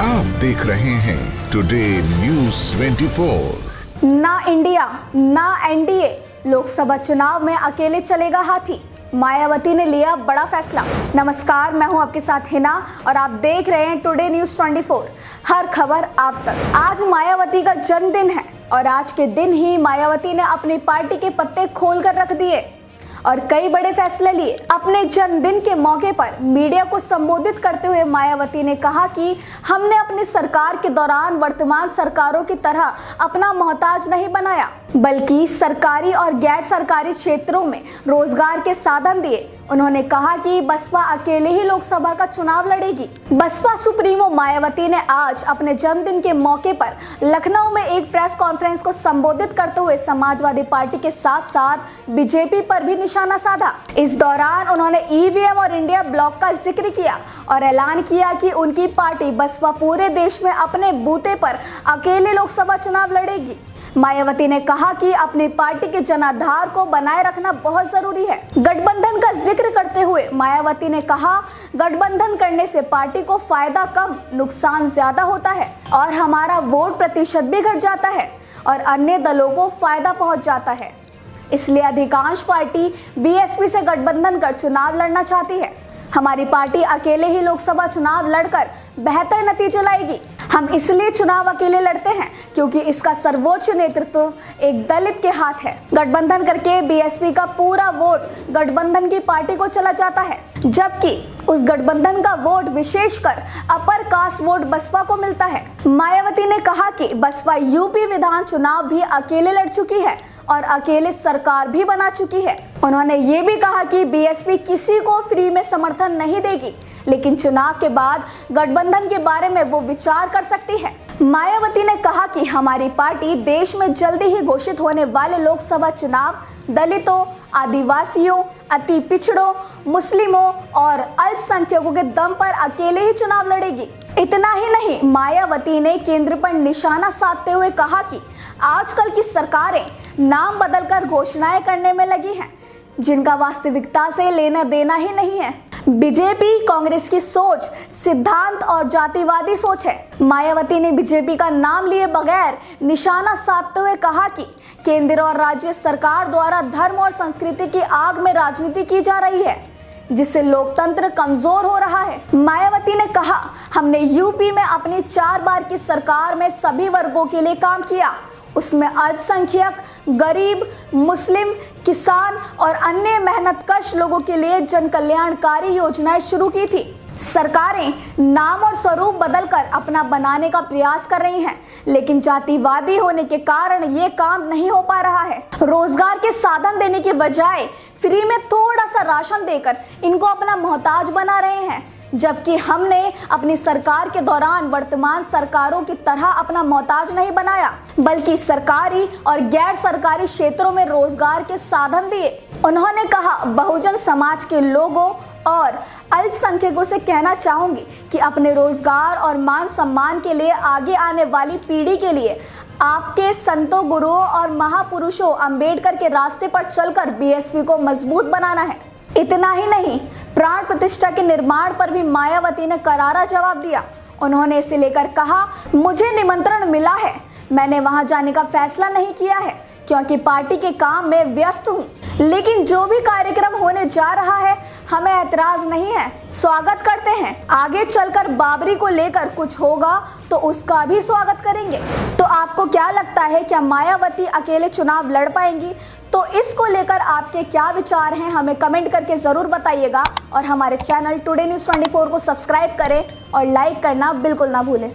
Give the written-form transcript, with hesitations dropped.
आप देख रहे हैं टुडे न्यूज़ 24। ना इंडिया ना एनडीए, लोकसभा चुनाव में अकेले चलेगा हाथी, मायावती ने लिया बड़ा फैसला। नमस्कार, मैं हूं आपके साथ हिना और आप देख रहे हैं टुडे न्यूज़ 24। हर खबर आप तक। आज मायावती का जन्मदिन है और आज के दिन ही मायावती ने अपनी पार्टी के पत्ते खोल कर रख दिए और कई बड़े फैसले लिए। अपने जन्मदिन के मौके पर मीडिया को संबोधित करते हुए मायावती ने कहा कि हमने अपनी सरकार के दौरान वर्तमान सरकारों की तरह अपना मोहताज नहीं बनाया, बल्कि सरकारी और गैर सरकारी क्षेत्रों में रोजगार के साधन दिए। उन्होंने कहा कि बसपा अकेले ही लोकसभा का चुनाव लड़ेगी। बसपा सुप्रीमो मायावती ने आज अपने जन्मदिन के मौके पर लखनऊ में एक प्रेस कॉन्फ्रेंस को संबोधित करते हुए समाजवादी पार्टी के साथ साथ बीजेपी पर भी निशाना साधा। इस दौरान उन्होंने ईवीएम और इंडिया ब्लॉक का जिक्र किया और ऐलान किया कि उनकी पार्टी बसपा पूरे देश में अपने बूते पर अकेले लोकसभा चुनाव लड़ेगी। मायावती ने कहा कि अपनी पार्टी के जनाधार को बनाए रखना बहुत जरूरी है। गठबंधन का जिक्र करते हुए मायावती ने कहा, गठबंधन करने से पार्टी को फायदा कम नुकसान ज्यादा होता है और हमारा वोट प्रतिशत भी घट जाता है और अन्य दलों को फायदा पहुंच जाता है। इसलिए अधिकांश पार्टी बीएसपी से गठबंधन कर चुनाव लड़ना चाहती है। हमारी पार्टी अकेले ही लोकसभा चुनाव लड़कर बेहतर नतीजे लाएगी। हम इसलिए चुनाव अकेले लड़ते हैं क्योंकि इसका सर्वोच्च नेतृत्व एक दलित के हाथ है। गठबंधन करके बीएसपी का पूरा वोट गठबंधन की पार्टी को चला जाता है, जबकि उस गठबंधन का वोट विशेषकर अपर कास्ट वोट बसपा को मिलता है। मायावती ने कहा कि बसपा यूपी विधान चुनाव भी अकेले लड़ चुकी है और अकेले सरकार भी बना चुकी है। उन्होंने ये भी कहा कि बीएसपी किसी को फ्री में समर्थन नहीं देगी, लेकिन चुनाव के बाद गठबंधन के बारे में वो विचार कर सकती है। मायावती ने कहा कि हमारी पार्टी देश में जल्दी ही घोषित होने वाले लोकसभा चुनाव दलितों, आदिवासियों, अति पिछड़ों, मुस्लिमों और अल्पसंख्यकों के दम पर अकेले ही चुनाव लड़ेगी। इतना ही नहीं, मायावती ने केंद्र पर निशाना साधते हुए कहा कि आजकल की सरकारें नाम बदलकर घोषणाएं करने में लगी हैं, जिनका वास्तविकता से लेना देना ही नहीं है। बीजेपी कांग्रेस की सोच सिद्धांत और जातिवादी सोच है। मायावती ने बीजेपी का नाम लिए बगैर निशाना साधते हुए कहा कि केंद्र और राज्य सरकार द्वारा धर्म और संस्कृति की आग में राजनीति की जा रही है, जिससे लोकतंत्र कमजोर हो रहा है। मायावती ने कहा, हमने यूपी में अपनी 4 बार की सरकार में सभी वर्गों के लिए काम किया। उसमें अल्पसंख्यक, गरीब, मुस्लिम, किसान और अन्य मेहनतकश लोगों के लिए जन कल्याणकारी योजनाएं शुरू की थी। सरकारें नाम और स्वरूप बदलकर अपना बनाने का प्रयास कर रही हैं, लेकिन जातिवादी होने के कारण ये काम नहीं हो पा रहा है। रोजगार के साधन देने के बजाय फ्री में थोड़ा सा राशन देकर इनको अपना मोहताज बना रहे हैं, जबकि हमने अपनी सरकार के दौरान वर्तमान सरकारों की तरह अपना मोहताज नहीं बनाया, बल्कि सरकारी और गैर सरकारी क्षेत्रों में रोजगार के साधन दिए। उन्होंने कहा, बहुजन समाज के लोगों और अल्पसंख्यकों से कहना चाहूंगी कि अपने रोजगार और मान सम्मान के लिए आगे आने वाली पीढ़ी के लिए आपके संतों, गुरुओं और महापुरुषों अंबेडकर के रास्ते पर चलकर बीएसपी को मजबूत बनाना है। इतना ही नहीं, प्राण प्रतिष्ठा के निर्माण पर भी मायावती ने करारा जवाब दिया। उन्होंने इसे लेकर कहा, मुझे निमंत्रण मिला है, मैंने वहां जाने का फैसला नहीं किया है क्योंकि पार्टी के काम में व्यस्त हूं, लेकिन जो भी कार्यक्रम होने जा रहा है हमें ऐतराज नहीं है, स्वागत करते हैं। आगे चलकर बाबरी को लेकर कुछ होगा तो उसका भी स्वागत करेंगे। तो आपको क्या लगता है, क्या मायावती अकेले चुनाव लड़ पाएंगी? तो इसको लेकर आपके क्या विचार हैं, हमें कमेंट करके जरूर बताइएगा और हमारे चैनल टुडे न्यूज़ 24 को सब्सक्राइब करें और लाइक करना बिल्कुल ना भूलें।